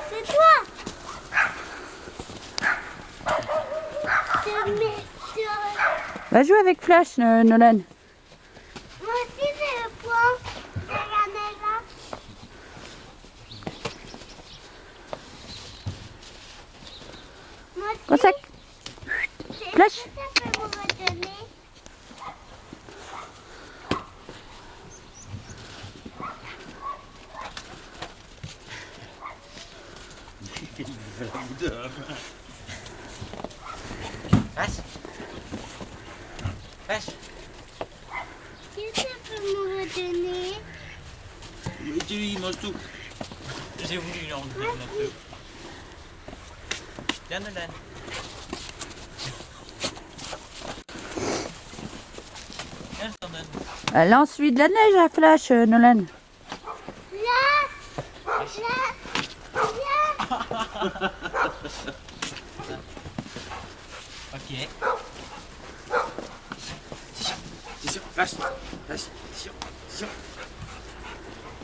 C'est toi. Va jouer avec Flash, Nolan. Moi aussi j'ai le point. Regardez là. Moi aussi. Comme ça. Flash. Ça peut me redonner. Vache. Vache. Qu'est-ce que ça peut me redonner? Il mange tout. J'ai voulu lui en donner un peu. Viens, Nolan. Viens, je t'en donne. Lance lui de la neige à Flash, Nolan. Là. Ok. T'es sûr, lâche, lâche, t'es sûr, t'es sûr.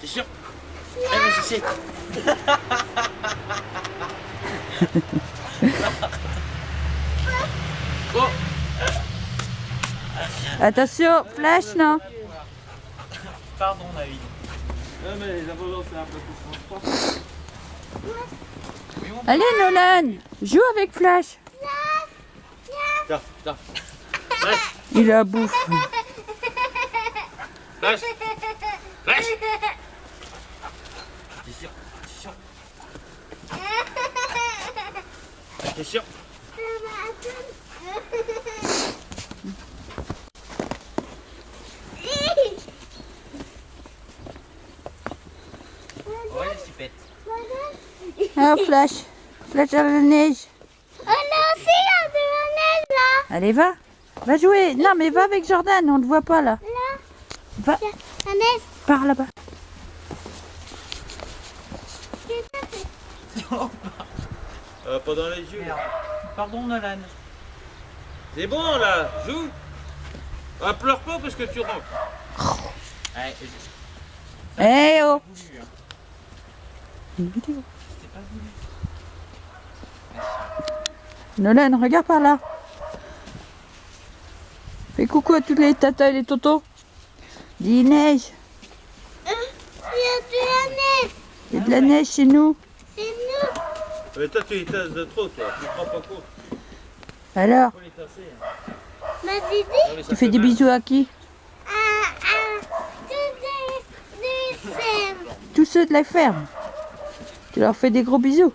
T'es sûr. Allez, vas-y, c'est. Oh. Attention, Flash, non. Pardon, David. Ouais, mais les abandons, c'est un peu plus franc. Allez, Nolan, joue avec Flash. Tiens, tiens. Il a bouffe. Lâche. Lâche. T'es sûr, t'es sûr. T'es sûr? Ouais, les supettes. Ah, Flash. Flash à la neige. On a aussi la de la neige là. Allez, va. Va jouer. Non, mais va avec Jordan, on ne te voit pas là. Là. Va, La neige. par là-bas. Qu'est-ce que ça fait? Pas dans les yeux. Merde. Pardon, Nolan. C'est bon là, joue. Ah, pleure pas parce que tu rentres. Ouais, Eh oh. voulu, hein. Une vidéo. C'était pas voulu. Nolan, regarde par là. Fais coucou à tous les tatas et les totos. Dis neige. Il y a de la neige. Il y a de la neige chez nous. C'est nous. Mais toi, tu les tasses de trop, toi. Tu te rends pas compte. Alors, Faut les tasser. Ma Didi. Non, mais ça tu fais fait des mal. bisous à qui? Tous des fermes. Tous ceux de la ferme. Tu leur fais des gros bisous.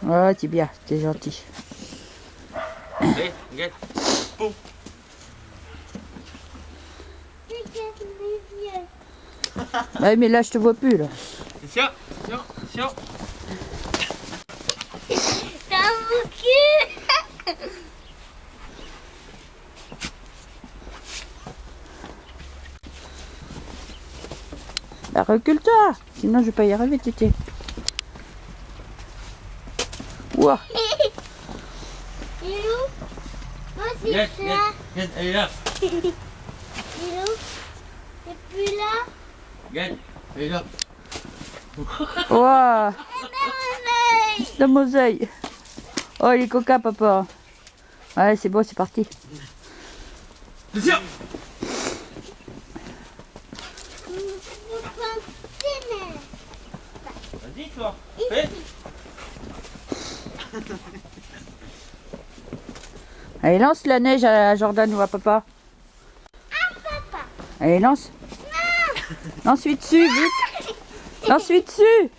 Oh, t'es bien, t'es gentil. Allez, regarde. Poum. Regarde mes yeux. Ouais, mais là, je te vois plus, là. C'est sûr, c'est sûr, c'est sûr. Dans mon cul. Bah, recule-toi. Sinon, je vais pas y arriver, tété. Ouah. Il est où? Moi, c'est Regarde, ça. regarde, regarde, elle est là. Il est où? Et puis là. Regarde, elle est là. Ouah. Merveille. La mosaïque. Oh, il est coca, papa. Ouais, c'est bon, c'est parti. C'est sûr. Vas-y, toi. Fais. Allez, lance la neige à Jordan ou à papa. Allez, lance. Lance-lui dessus, vite. Lance-lui dessus.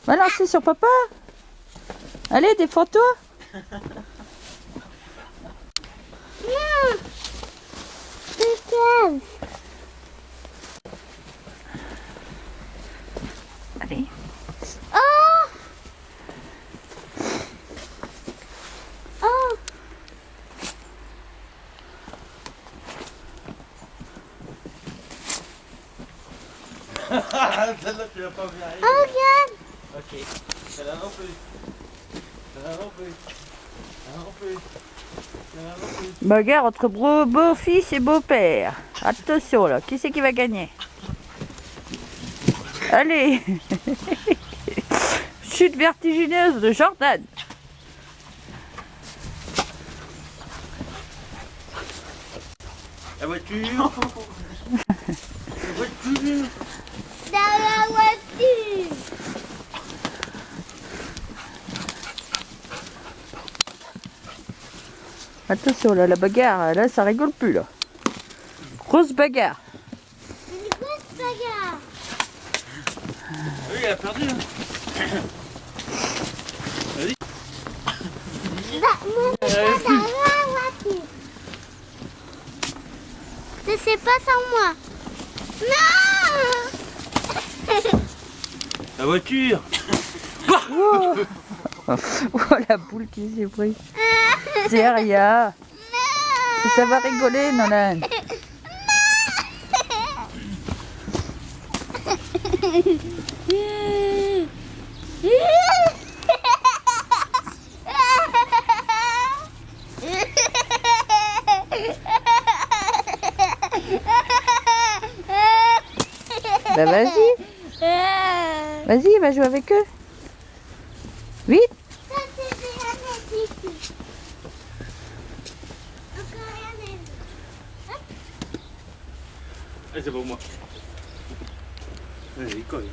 Va lancer sur papa. Allez, défends-toi. Regarde. Allez. Oh. Oh. Celle-là, tu l'as pas vu arriver. Oh, regarde. Ok. Celle-là non plus. Celle-là non plus. Celle-là non plus. Bagarre entre beau-fils et beau-père. Attention là, qui c'est qui va gagner? Allez. Chute vertigineuse de Jordan. La voiture. La voiture. Dans la voiture. Attention là, la bagarre, là ça rigole plus là. Grosse bagarre. C'est une grosse bagarre. Oui, elle a perdu. Hein. Moi, c'est pas dans la voiture. C'est pas sans moi. Non. La voiture. Oh, oh la boule qui s'est prise. C'est rien. Ça va rigoler, Nolan. Bah vas-y. Vas-y, va jouer avec eux. Vite. Ça, c'est bien ici. Encore rien n'est vu. Allez, c'est pour moi. Allez, il colle.